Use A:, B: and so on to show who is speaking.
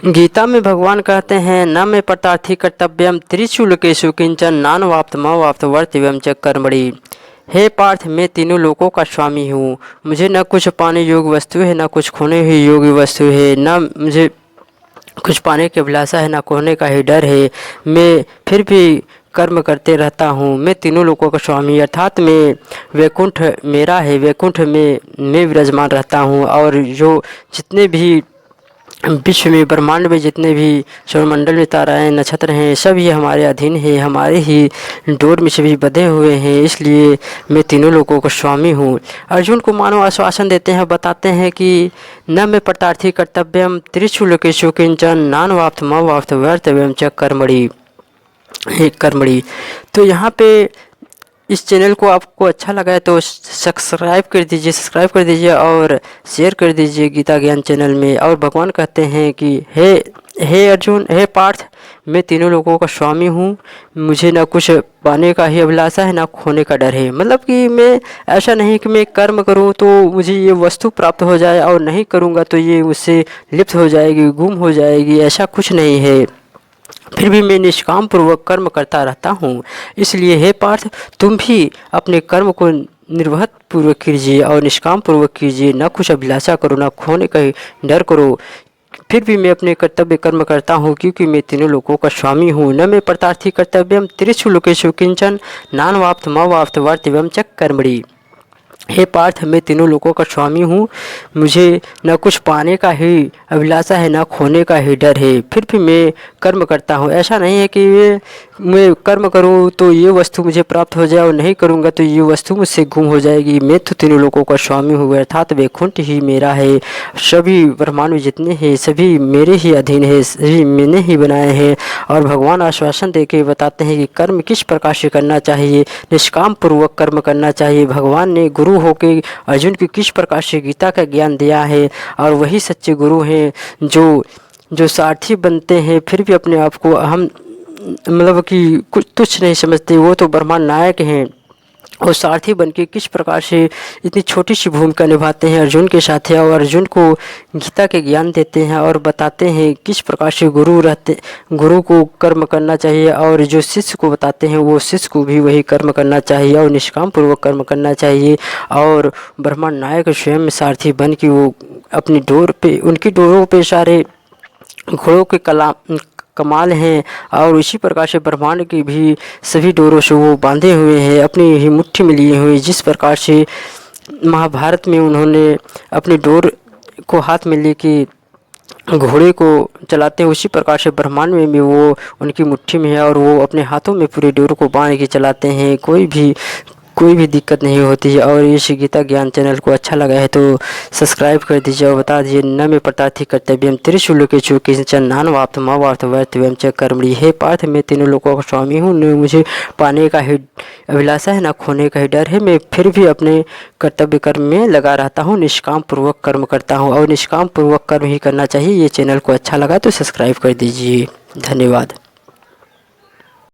A: गीता में भगवान कहते हैं, न मे पटार्थी कर्तव्यम त्रिशूलकेषु किंचन नानवाप्तमवाप्त वर्तव्यम च कर्मणि। हे पार्थ, मैं तीनों लोकों का स्वामी हूँ। मुझे न कुछ पाने योग्य वस्तु है, न कुछ खोने ही योग्य वस्तु है। न मुझे कुछ पाने की अभिलाषा है, न खोने का ही डर है। मैं फिर भी कर्म करते रहता हूँ। मैं तीनों लोकों का स्वामी अर्थात मैं वैकुंठ मेरा है, वैकुंठ में मैं विराजमान रहता हूँ। और जो जितने भी विश्व में ब्रह्मांड में जितने भी सौरमंडल में ताराएं नक्षत्र हैं, सब ये हमारे अधीन है, हमारे ही डोर में सभी बंधे हुए हैं। इसलिए मैं तीनों लोगों का स्वामी हूँ। अर्जुन को मानव आश्वासन देते हैं, बताते हैं कि न मे पटार्थी कर्तव्यम त्रिशूलकेषु किंचन नानवाप्तमवाप्त वर्तव्यम च कर्मणि। कर्मणि। तो यहाँ पे इस चैनल को आपको अच्छा लगा है तो सब्सक्राइब कर दीजिए और शेयर कर दीजिए गीता ज्ञान चैनल में। और भगवान कहते हैं कि हे अर्जुन, हे पार्थ, मैं तीनों लोगों का स्वामी हूँ। मुझे ना कुछ पाने का ही अभिलाषा है, ना खोने का डर है। मतलब कि मैं ऐसा नहीं कि मैं कर्म करूँ तो मुझे ये वस्तु प्राप्त हो जाए और नहीं करूँगा तो ये मुझसे लिप्त हो जाएगी, गुम हो जाएगी, ऐसा कुछ नहीं है। फिर भी मैं निष्काम पूर्वक कर्म करता रहता हूँ। इसलिए हे पार्थ, तुम भी अपने कर्म को निर्वहत पूर्वक कीजिए और निष्काम पूर्वक कीजिए। न कुछ अभिलाषा करो, न खोने का डर करो। फिर भी मैं अपने कर्तव्य कर्म करता हूँ, क्योंकि मैं तीनों लोकों का स्वामी हूँ। न मैं प्रतार्थी कर्तव्यम त्रिशूलकेषु किंचन नानवाप्तमवाप्त वर्तव्यम च कर्मणि। हे पार्थ, मैं तीनों लोकों का स्वामी हूँ। मुझे न कुछ पाने का ही अभिलाषा है, न खोने का ही डर है। फिर भी मैं कर्म करता हूँ। ऐसा नहीं है कि मैं कर्म करूँ तो ये वस्तु मुझे प्राप्त हो जाए और नहीं करूँगा तो ये वस्तु मुझसे गुम हो जाएगी। मैं तो तीनों लोकों का स्वामी हूँ, अर्थात वैकुंठ ही मेरा है। सभी ब्रह्मांड में जितने हैं सभी मेरे ही अधीन है, सभी मैंने ही बनाए हैं। और भगवान आश्वासन दे के बताते हैं कि कर्म किस प्रकार से करना चाहिए, निष्काम पूर्वक कर्म करना चाहिए। भगवान ने गुरु होके अर्जुन को किस प्रकार से गीता का ज्ञान दिया है। और वही सच्चे गुरु हैं जो सारथी बनते हैं फिर भी अपने आप को हम मतलब कि कुछ तुच्छ नहीं समझते। वो तो ब्रह्मांड नायक हैं और सारथी बनके किस प्रकार से इतनी छोटी सी भूमिका निभाते हैं अर्जुन के साथ है। और अर्जुन को गीता के ज्ञान देते हैं और बताते हैं किस प्रकार से गुरु को कर्म करना चाहिए। और जो शिष्य को बताते हैं वो शिष्य को भी वही कर्म करना चाहिए और निष्काम पूर्वक कर्म करना चाहिए। और ब्रह्मांड नायक स्वयं सारथी बन के वो अपनी डोर पे, उनकी डोरों पे सारे घोड़ों के कमाल हैं। और इसी प्रकार से ब्रह्मांड की भी सभी डोरों से वो बांधे हुए हैं, अपनी ही मुट्ठी में लिए हुए। जिस प्रकार से महाभारत में उन्होंने अपनी डोर को हाथ में लेके घोड़े को चलाते हैं, उसी प्रकार से ब्रह्मांड में भी वो उनकी मुट्ठी में है और वो अपने हाथों में पूरे डोर को बांध के चलाते हैं। कोई भी दिक्कत नहीं होती है। और इस गीता ज्ञान चैनल को अच्छा लगा है तो सब्सक्राइब कर दीजिए और बता दीजिए न मे प्रतार्थी कर्तव्यम त्रिशूलकेषु किंचन नानवाप्तमवाप्त वर्तव्यम च कर्मणि। हे पार्थ, मैं तीनों लोगों का स्वामी हूँ। न मुझे पाने का ही अभिलाषा है, न खोने का ही डर है। मैं फिर भी अपने कर्तव्य कर्म में लगा रहता हूँ, निष्काम पूर्वक कर्म करता हूँ और निष्काम पूर्वक कर्म ही करना चाहिए। ये चैनल को अच्छा लगा तो सब्सक्राइब कर दीजिए। धन्यवाद।